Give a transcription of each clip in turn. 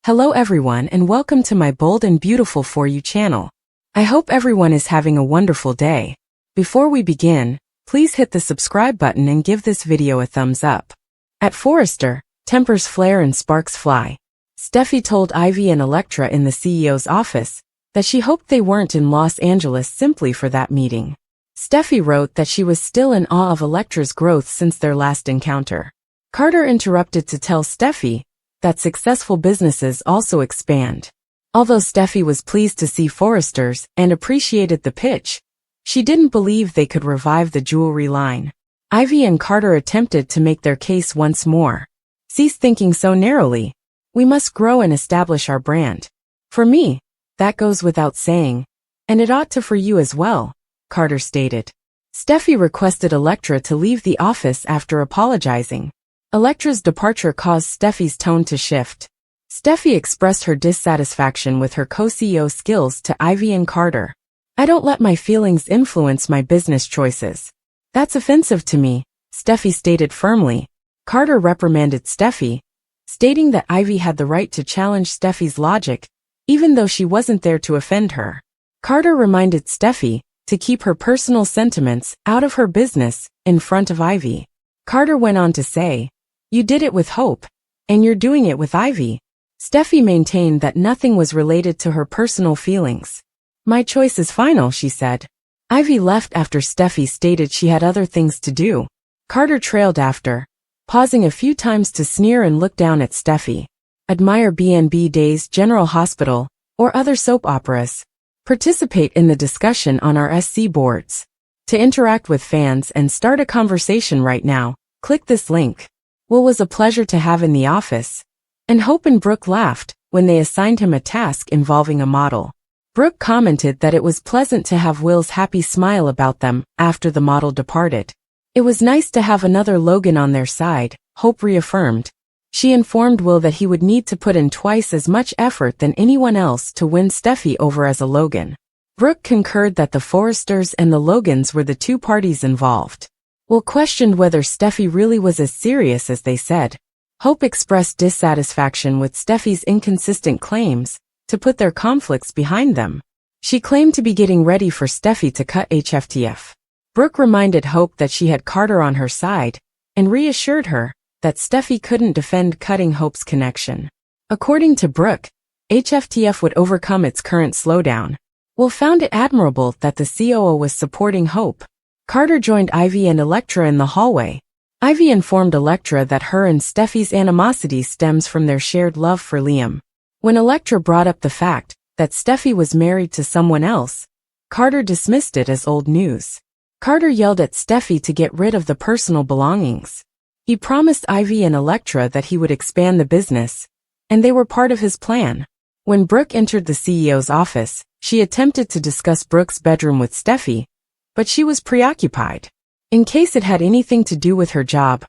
Hello everyone and welcome to my Bold and Beautiful For You channel. I hope everyone is having a wonderful day. Before we begin, please hit the subscribe button and give this video a thumbs up. At Forrester, tempers flare and sparks fly. Steffi told Ivy and Elektra in the CEO's office that she hoped they weren't in Los Angeles simply for that meeting. Steffi wrote that she was still in awe of Elektra's growth since their last encounter. Carter interrupted to tell Steffi that successful businesses also expand. Although Steffi was pleased to see Forrester's and appreciated the pitch, she didn't believe they could revive the jewelry line. Ivy and Carter attempted to make their case once more. Cease thinking so narrowly. We must grow and establish our brand. For me, that goes without saying, and it ought to for you as well, Carter stated. Steffi requested Elektra to leave the office after apologizing. Elektra's departure caused Steffi's tone to shift. Steffi expressed her dissatisfaction with her co-CEO skills to Ivy and Carter. I don't let my feelings influence my business choices. That's offensive to me, Steffi stated firmly. Carter reprimanded Steffi, stating that Ivy had the right to challenge Steffi's logic, even though she wasn't there to offend her. Carter reminded Steffi to keep her personal sentiments out of her business in front of Ivy. Carter went on to say, "You did it with Hope, and you're doing it with Ivy." Steffi maintained that nothing was related to her personal feelings. "My choice is final," she said. Ivy left after Steffi stated she had other things to do. Carter trailed after, pausing a few times to sneer and look down at Steffi. Admire B&B Days, General Hospital, or other soap operas. Participate in the discussion on our SC boards. To interact with fans and start a conversation right now, click this link. Will was a pleasure to have in the office, and Hope and Brooke laughed when they assigned him a task involving a model. Brooke commented that it was pleasant to have Will's happy smile about them after the model departed. It was nice to have another Logan on their side, Hope reaffirmed. She informed Will that he would need to put in twice as much effort than anyone else to win Steffi over as a Logan. Brooke concurred that the Forresters and the Logans were the two parties involved. Will questioned whether Steffi really was as serious as they said. Hope expressed dissatisfaction with Steffi's inconsistent claims to put their conflicts behind them. She claimed to be getting ready for Steffi to cut HFTF. Brooke reminded Hope that she had Carter on her side and reassured her that Steffi couldn't defend cutting Hope's connection. According to Brooke, HFTF would overcome its current slowdown. Will found it admirable that the COO was supporting Hope. Carter joined Ivy and Elektra in the hallway. Ivy informed Elektra that her and Steffi's animosity stems from their shared love for Liam. When Elektra brought up the fact that Steffi was married to someone else, Carter dismissed it as old news. Carter yelled at Steffi to get rid of the personal belongings. He promised Ivy and Elektra that he would expand the business, and they were part of his plan. When Brooke entered the CEO's office, she attempted to discuss Brooke's bedroom with Steffi, but she was preoccupied. In case it had anything to do with her job,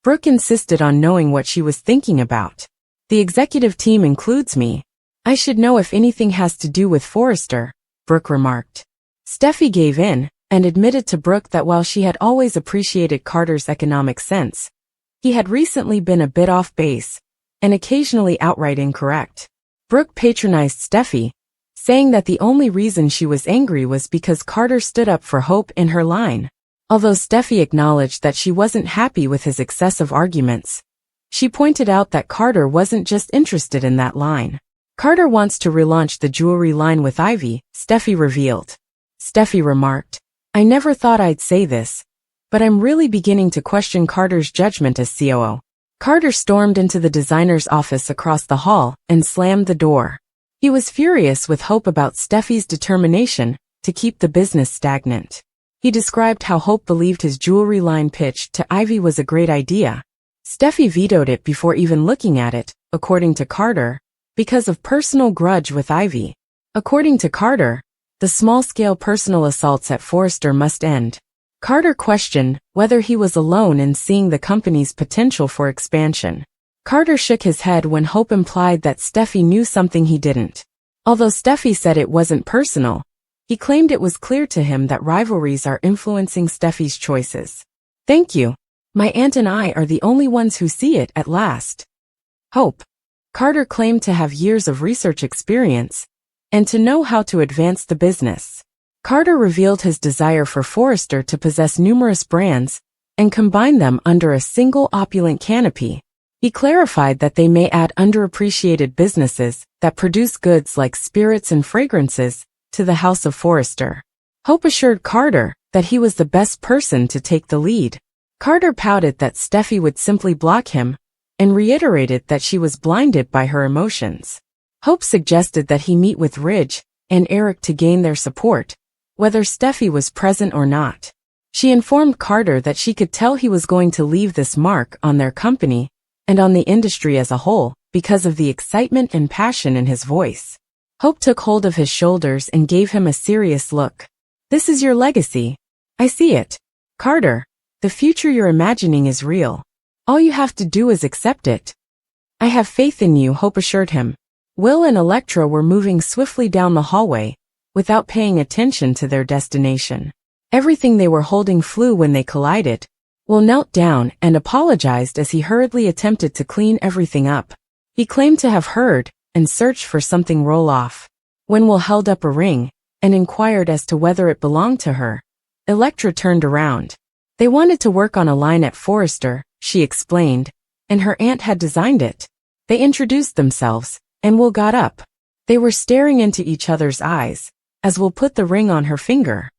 Brooke insisted on knowing what she was thinking about. The executive team includes me. I should know if anything has to do with Forrester, Brooke remarked. Steffi gave in and admitted to Brooke that while she had always appreciated Carter's economic sense, he had recently been a bit off base and occasionally outright incorrect. Brooke patronized Steffi, saying that the only reason she was angry was because Carter stood up for Hope in her line. Although Steffi acknowledged that she wasn't happy with his excessive arguments, she pointed out that Carter wasn't just interested in that line. Carter wants to relaunch the jewelry line with Ivy, Steffi revealed. Steffi remarked, "I never thought I'd say this, but I'm really beginning to question Carter's judgment as COO." Carter stormed into the designer's office across the hall and slammed the door. He was furious with Hope about Steffi's determination to keep the business stagnant. He described how Hope believed his jewelry line pitch to Ivy was a great idea. Steffi vetoed it before even looking at it, according to Carter, because of personal grudge with Ivy. According to Carter, the small-scale personal assaults at Forrester must end. Carter questioned whether he was alone in seeing the company's potential for expansion. Carter shook his head when Hope implied that Steffi knew something he didn't. Although Steffi said it wasn't personal, he claimed it was clear to him that rivalries are influencing Steffi's choices. "Thank you. My aunt and I are the only ones who see it at last." Hope. Carter claimed to have years of research experience and to know how to advance the business. Carter revealed his desire for Forrester to possess numerous brands and combine them under a single opulent canopy. He clarified that they may add underappreciated businesses that produce goods like spirits and fragrances to the House of Forrester. Hope assured Carter that he was the best person to take the lead. Carter pouted that Steffy would simply block him and reiterated that she was blinded by her emotions. Hope suggested that he meet with Ridge and Eric to gain their support, whether Steffy was present or not. She informed Carter that she could tell he was going to leave this mark on their company and on the industry as a whole because of the excitement and passion in his voice. Hope took hold of his shoulders and gave him a serious look. "This is your legacy. I see it. Carter, the future you're imagining is real. All you have to do is accept it." "I have faith in you," Hope assured him. Will and Elektra were moving swiftly down the hallway without paying attention to their destination. Everything they were holding flew when they collided. Will knelt down and apologized as he hurriedly attempted to clean everything up. He claimed to have heard and searched for something roll off. When Will held up a ring and inquired as to whether it belonged to her, Elektra turned around. They wanted to work on a line at Forrester, she explained, and her aunt had designed it. They introduced themselves, and Will got up. They were staring into each other's eyes as Will put the ring on her finger.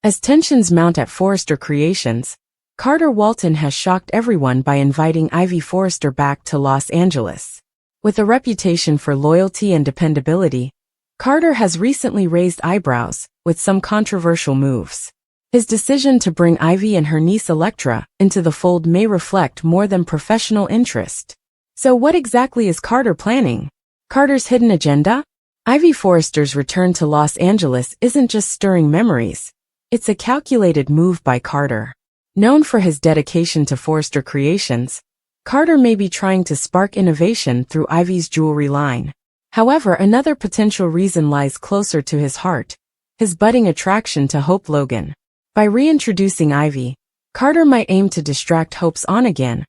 As tensions mount at Forrester Creations, Carter Walton has shocked everyone by inviting Ivy Forrester back to Los Angeles. With a reputation for loyalty and dependability, Carter has recently raised eyebrows with some controversial moves. His decision to bring Ivy and her niece Elektra into the fold may reflect more than professional interest. So what exactly is Carter planning? Carter's hidden agenda? Ivy Forrester's return to Los Angeles isn't just stirring memories. It's a calculated move by Carter. Known for his dedication to Forrester Creations, Carter may be trying to spark innovation through Ivy's jewelry line. However, another potential reason lies closer to his heart, his budding attraction to Hope Logan. By reintroducing Ivy, Carter might aim to distract Hope's on-again,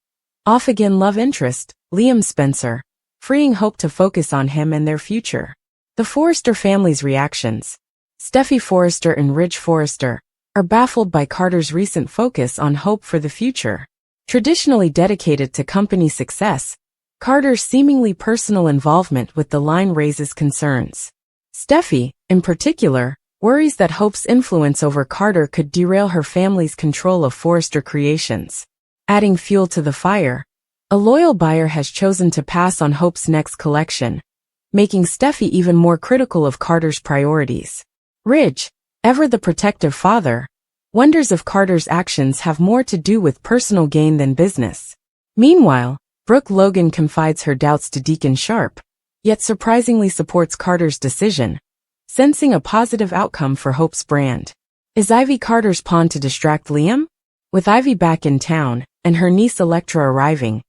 off-again love interest, Liam Spencer, freeing Hope to focus on him and their future. The Forrester family's reactions. Steffy Forrester and Ridge Forrester are baffled by Carter's recent focus on Hope for the future. Traditionally dedicated to company success, Carter's seemingly personal involvement with the line raises concerns. Steffy, in particular, worries that Hope's influence over Carter could derail her family's control of Forrester Creations. Adding fuel to the fire, a loyal buyer has chosen to pass on Hope's next collection, making Steffy even more critical of Carter's priorities. Ridge, ever the protective father, wonders if Carter's actions have more to do with personal gain than business. Meanwhile, Brooke Logan confides her doubts to Deacon Sharp, yet surprisingly supports Carter's decision, sensing a positive outcome for Hope's brand. Is Ivy Carter's pawn to distract Liam? With Ivy back in town and her niece Elektra arriving,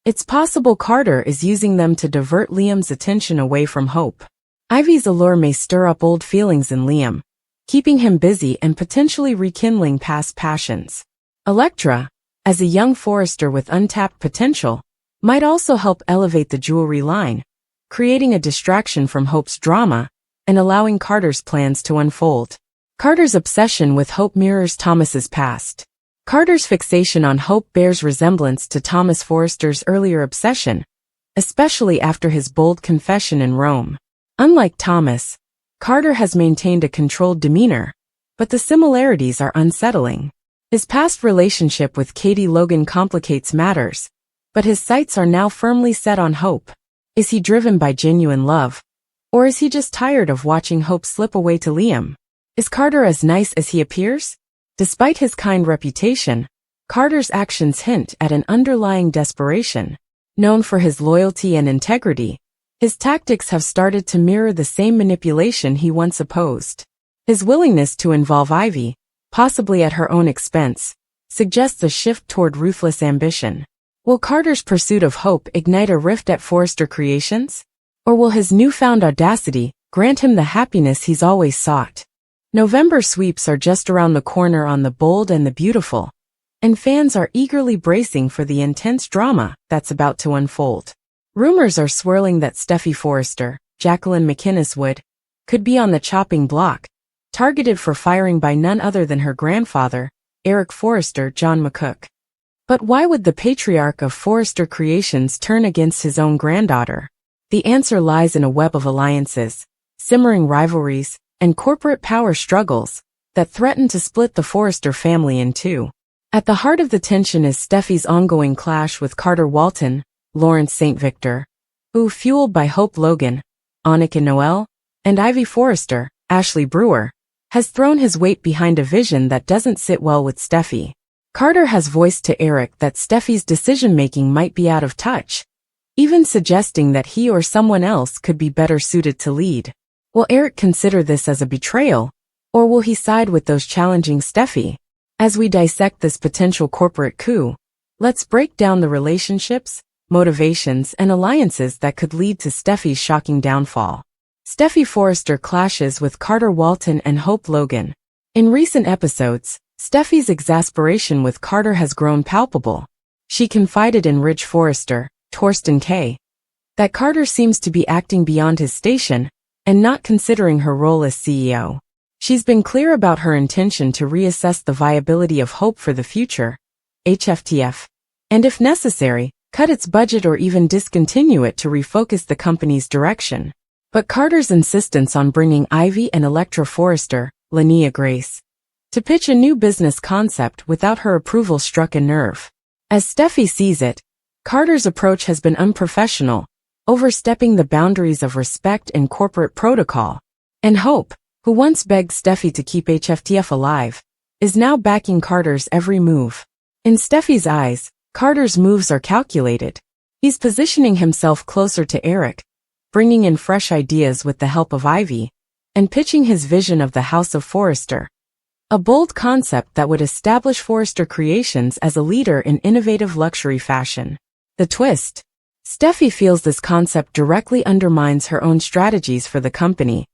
it's possible Carter is using them to divert Liam's attention away from Hope. Ivy's allure may stir up old feelings in Liam, keeping him busy and potentially rekindling past passions. Elektra, as a young Forrester with untapped potential, might also help elevate the jewelry line, creating a distraction from Hope's drama and allowing Carter's plans to unfold. Carter's obsession with Hope mirrors Thomas's past. Carter's fixation on Hope bears resemblance to Thomas Forrester's earlier obsession, especially after his bold confession in Rome. Unlike Thomas, Carter has maintained a controlled demeanor, but the similarities are unsettling. His past relationship with Katie Logan complicates matters, but his sights are now firmly set on Hope. Is he driven by genuine love? Or is he just tired of watching Hope slip away to Liam? Is Carter as nice as he appears? Despite his kind reputation, Carter's actions hint at an underlying desperation. Known for his loyalty and integrity, his tactics have started to mirror the same manipulation he once opposed. His willingness to involve Ivy, possibly at her own expense, suggests a shift toward ruthless ambition. Will Carter's pursuit of Hope ignite a rift at Forrester Creations? Or will his newfound audacity grant him the happiness he's always sought? November sweeps are just around the corner on The Bold and the Beautiful, and fans are eagerly bracing for the intense drama that's about to unfold. Rumors are swirling that Steffy Forrester, Jacqueline McInnes could be on the chopping block, targeted for firing by none other than her grandfather, Eric Forrester John McCook. But why would the patriarch of Forrester Creations turn against his own granddaughter? The answer lies in a web of alliances, simmering rivalries, and corporate power struggles that threaten to split the Forrester family in two. At the heart of the tension is Steffy's ongoing clash with Carter Walton, Lawrence St. Victor, who, fueled by Hope Logan, Annika Noel, and Ivy Forrester, Ashley Brewer, has thrown his weight behind a vision that doesn't sit well with Steffy. Carter has voiced to Eric that Steffy's decision-making might be out of touch, even suggesting that he or someone else could be better suited to lead. Will Eric consider this as a betrayal, or will he side with those challenging Steffy? As we dissect this potential corporate coup, let's break down the relationships, motivations, and alliances that could lead to Steffy's shocking downfall. Steffy Forrester clashes with Carter Walton and Hope Logan. In recent episodes, Steffy's exasperation with Carter has grown palpable. She confided in Ridge Forrester, Torsten K., that Carter seems to be acting beyond his station and not considering her role as CEO. She's been clear about her intention to reassess the viability of Hope for the future, HFTF, and if necessary, cut its budget or even discontinue it to refocus the company's direction. But Carter's insistence on bringing Ivy and Electra Forrester, Linnea Grace, to pitch a new business concept without her approval struck a nerve. As Steffy sees it, Carter's approach has been unprofessional, overstepping the boundaries of respect and corporate protocol. And Hope, who once begged Steffy to keep HFTF alive, is now backing Carter's every move. In Steffy's eyes, Carter's moves are calculated. He's positioning himself closer to Eric, bringing in fresh ideas with the help of Ivy, and pitching his vision of the House of Forrester. A bold concept that would establish Forrester Creations as a leader in innovative luxury fashion. The twist: Steffy feels this concept directly undermines her own strategies for the company,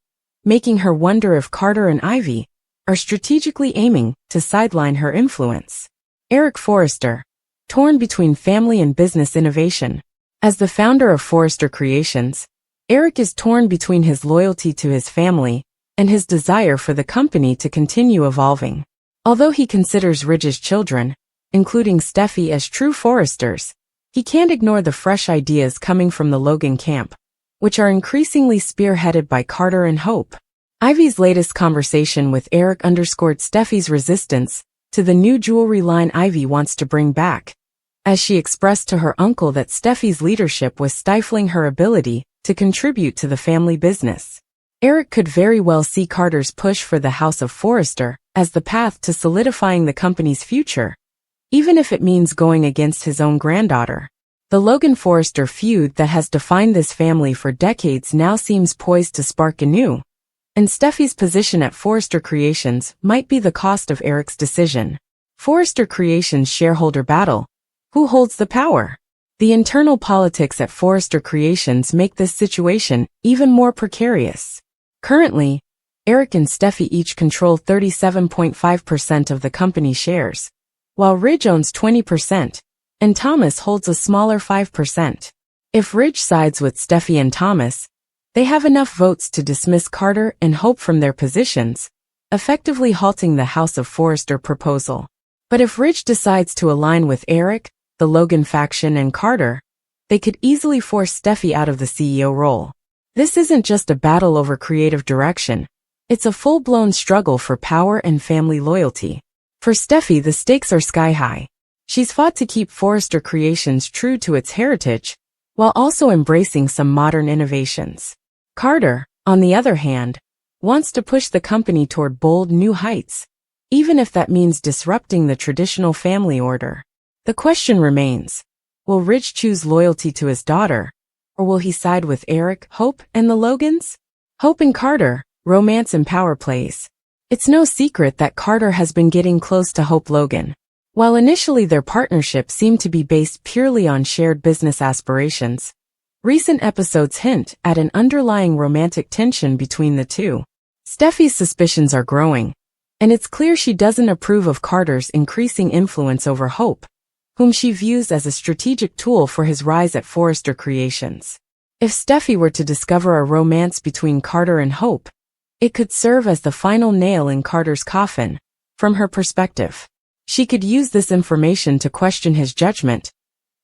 making her wonder if Carter and Ivy are strategically aiming to sideline her influence. Eric Forrester, torn between family and business innovation. As the founder of Forrester Creations, Eric is torn between his loyalty to his family and his desire for the company to continue evolving. Although he considers Ridge's children, including Steffy, as true Forresters, he can't ignore the fresh ideas coming from the Logan camp, which are increasingly spearheaded by Carter and Hope. Ivy's latest conversation with Eric underscored Steffy's resistance to the new jewelry line Ivy wants to bring back, as she expressed to her uncle that Steffy's leadership was stifling her ability to contribute to the family business. Eric could very well see Carter's push for the House of Forrester as the path to solidifying the company's future, even if it means going against his own granddaughter. The Logan Forrester feud that has defined this family for decades now seems poised to spark anew, and Steffy's position at Forrester Creations might be the cost of Eric's decision. Forrester Creations shareholder battle. Who holds the power? The internal politics at Forrester Creations make this situation even more precarious. Currently, Eric and Steffy each control 37.5% of the company's shares, while Ridge owns 20%, and Thomas holds a smaller 5%. If Ridge sides with Steffy and Thomas, they have enough votes to dismiss Carter and Hope from their positions, effectively halting the House of Forrester proposal. But if Ridge decides to align with Eric, the Logan faction, and Carter, they could easily force Steffy out of the CEO role. This isn't just a battle over creative direction, it's a full-blown struggle for power and family loyalty. For Steffy, the stakes are sky-high. She's fought to keep Forrester Creations true to its heritage, while also embracing some modern innovations. Carter, on the other hand, wants to push the company toward bold new heights, even if that means disrupting the traditional family order. The question remains, will Ridge choose loyalty to his daughter, or will he side with Eric, Hope, and the Logans? Hope and Carter, romance and power plays. It's no secret that Carter has been getting close to Hope Logan. While initially their partnership seemed to be based purely on shared business aspirations, recent episodes hint at an underlying romantic tension between the two. Steffy's suspicions are growing, and it's clear she doesn't approve of Carter's increasing influence over Hope, whom she views as a strategic tool for his rise at Forrester Creations. If Steffy were to discover a romance between Carter and Hope, it could serve as the final nail in Carter's coffin. From her perspective, she could use this information to question his judgment,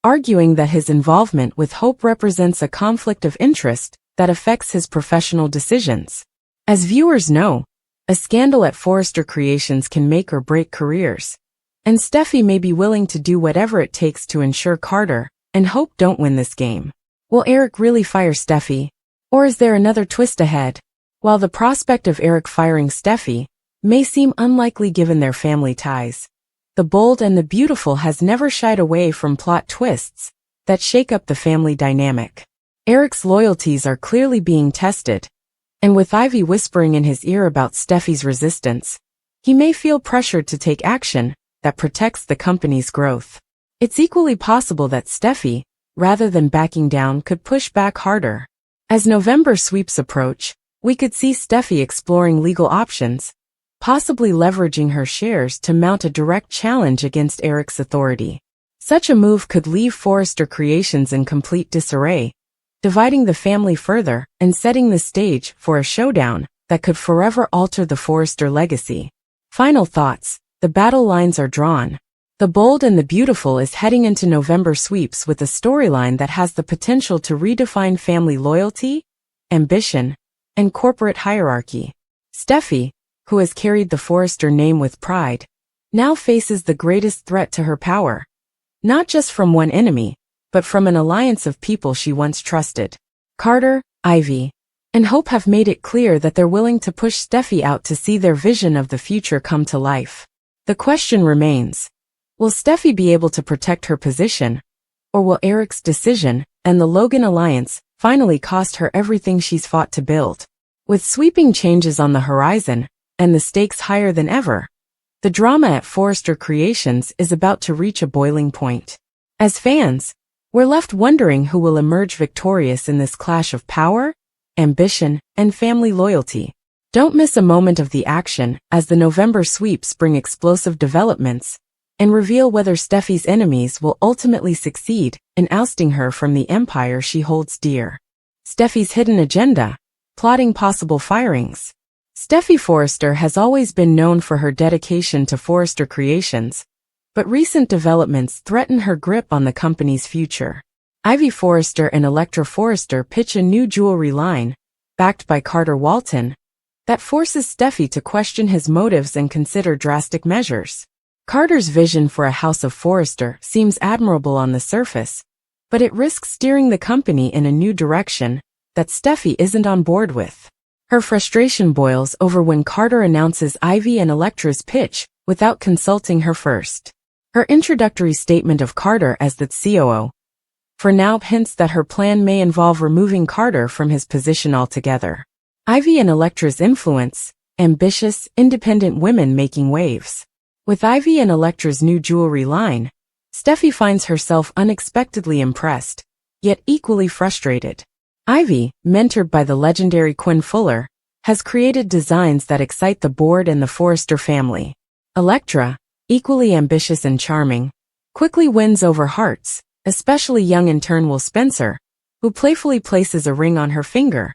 arguing that his involvement with Hope represents a conflict of interest that affects his professional decisions. As viewers know, a scandal at Forrester Creations can make or break careers, and Steffy may be willing to do whatever it takes to ensure Carter and Hope don't win this game. Will Eric really fire Steffy? Or is there another twist ahead? While the prospect of Eric firing Steffy may seem unlikely given their family ties, The Bold and the Beautiful has never shied away from plot twists that shake up the family dynamic. Eric's loyalties are clearly being tested, and with Ivy whispering in his ear about Steffy's resistance, he may feel pressured to take action that protects the company's growth. It's equally possible that Steffy, rather than backing down, could push back harder. As November sweeps approach, we could see Steffy exploring legal options, possibly leveraging her shares to mount a direct challenge against Eric's authority. Such a move could leave Forrester Creations in complete disarray, dividing the family further and setting the stage for a showdown that could forever alter the Forrester legacy. Final thoughts: the battle lines are drawn. The Bold and the Beautiful is heading into November sweeps with a storyline that has the potential to redefine family loyalty, ambition, and corporate hierarchy. Steffy, who has carried the Forrester name with pride, now faces the greatest threat to her power. Not just from one enemy, but from an alliance of people she once trusted. Carter, Ivy, and Hope have made it clear that they're willing to push Steffy out to see their vision of the future come to life. The question remains: will Steffy be able to protect her position, or will Eric's decision and the Logan alliance finally cost her everything she's fought to build? With sweeping changes on the horizon and the stakes higher than ever, the drama at Forrester Creations is about to reach a boiling point. As fans, we're left wondering who will emerge victorious in this clash of power, ambition, and family loyalty. Don't miss a moment of the action as the November sweeps bring explosive developments and reveal whether Steffy's enemies will ultimately succeed in ousting her from the empire she holds dear. Steffy's hidden agenda: plotting possible firings. Steffy Forrester has always been known for her dedication to Forrester Creations, but recent developments threaten her grip on the company's future. Ivy Forrester and Electra Forrester pitch a new jewelry line, backed by Carter Walton, that forces Steffy to question his motives and consider drastic measures. Carter's vision for a House of Forrester seems admirable on the surface, but it risks steering the company in a new direction that Steffy isn't on board with. Her frustration boils over when Carter announces Ivy and Electra's pitch without consulting her first. Her introductory statement of Carter as the COO for now hints that her plan may involve removing Carter from his position altogether. Ivy and Electra's influence: ambitious, independent women making waves. With Ivy and Electra's new jewelry line, Steffy finds herself unexpectedly impressed, yet equally frustrated. Ivy, mentored by the legendary Quinn Fuller, has created designs that excite the Board and the Forrester family. Electra, equally ambitious and charming, quickly wins over hearts, especially young intern Will Spencer, who playfully places a ring on her finger,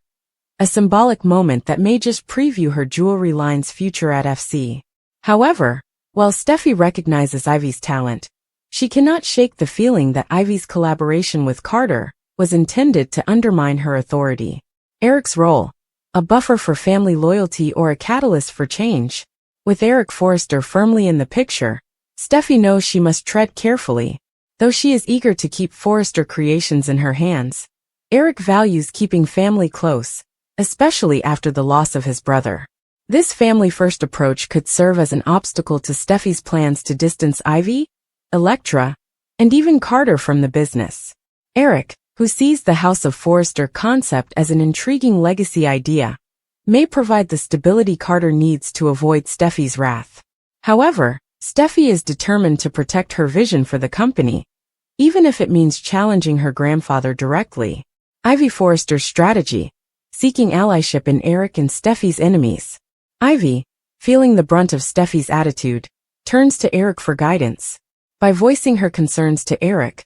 a symbolic moment that may just preview her jewelry line's future at FC. However, while Steffy recognizes Ivy's talent, she cannot shake the feeling that Ivy's collaboration with Carter was intended to undermine her authority. Eric's role: a buffer for family loyalty or a catalyst for change? With Eric Forrester firmly in the picture, Steffy knows she must tread carefully. Though she is eager to keep Forrester Creations in her hands, Eric values keeping family close, especially after the loss of his brother. This family-first approach could serve as an obstacle to Steffy's plans to distance Ivy, Electra, and even Carter from the business. Eric, who sees the House of Forrester concept as an intriguing legacy idea, may provide the stability Carter needs to avoid Steffy's wrath. However, Steffy is determined to protect her vision for the company, even if it means challenging her grandfather directly. Ivy Forrester's strategy: seeking allyship in Eric and Steffy's enemies. Ivy, feeling the brunt of Steffy's attitude, turns to Eric for guidance. By voicing her concerns to Eric,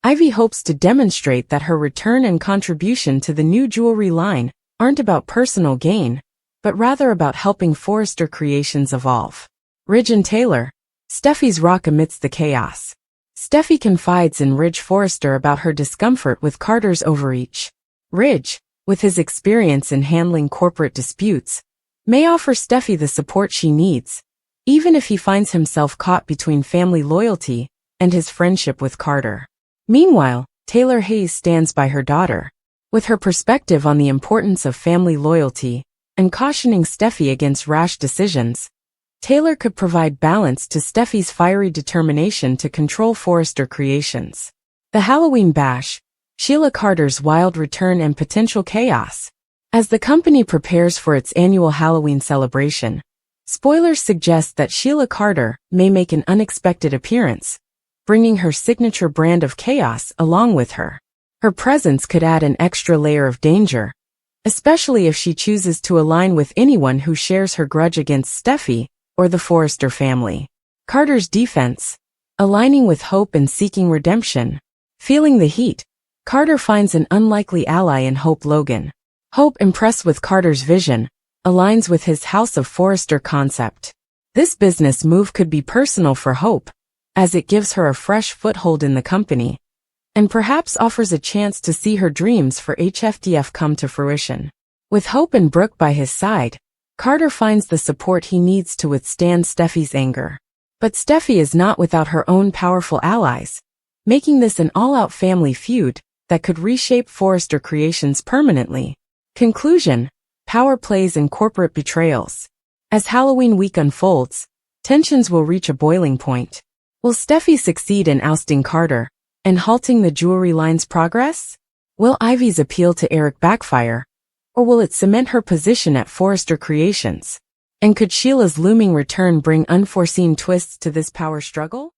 Ivy hopes to demonstrate that her return and contribution to the new jewelry line aren't about personal gain, but rather about helping Forrester Creations evolve. Ridge and Taylor. Steffy's rock amidst the chaos. Steffy confides in Ridge Forrester about her discomfort with Carter's overreach. Ridge, with his experience in handling corporate disputes, may offer Steffy the support she needs, even if he finds himself caught between family loyalty and his friendship with Carter. Meanwhile, Taylor Hayes stands by her daughter, with her perspective on the importance of family loyalty and cautioning Steffy against rash decisions. Taylor could provide balance to Steffy's fiery determination to control Forrester Creations. The Halloween Bash. Sheila Carter's wild return and potential chaos. As the company prepares for its annual Halloween celebration, spoilers suggest that Sheila Carter may make an unexpected appearance, bringing her signature brand of chaos along with her. Her presence could add an extra layer of danger, especially if she chooses to align with anyone who shares her grudge against Steffy or the Forrester family. Carter's defense. Aligning with Hope and seeking redemption. Feeling the heat, Carter finds an unlikely ally in Hope Logan. Hope, impressed with Carter's vision, aligns with his House of Forrester concept. This business move could be personal for Hope, as it gives her a fresh foothold in the company, and perhaps offers a chance to see her dreams for HFDF come to fruition. With Hope and Brooke by his side, Carter finds the support he needs to withstand Steffy's anger. But Steffy is not without her own powerful allies, making this an all-out family feud that could reshape Forrester Creations permanently. Conclusion. Power plays and corporate betrayals. As Halloween week unfolds, tensions will reach a boiling point. Will Steffy succeed in ousting Carter and halting the jewelry line's progress? Will Ivy's appeal to Eric backfire, or will it cement her position at Forrester Creations? And could Sheila's looming return bring unforeseen twists to this power struggle?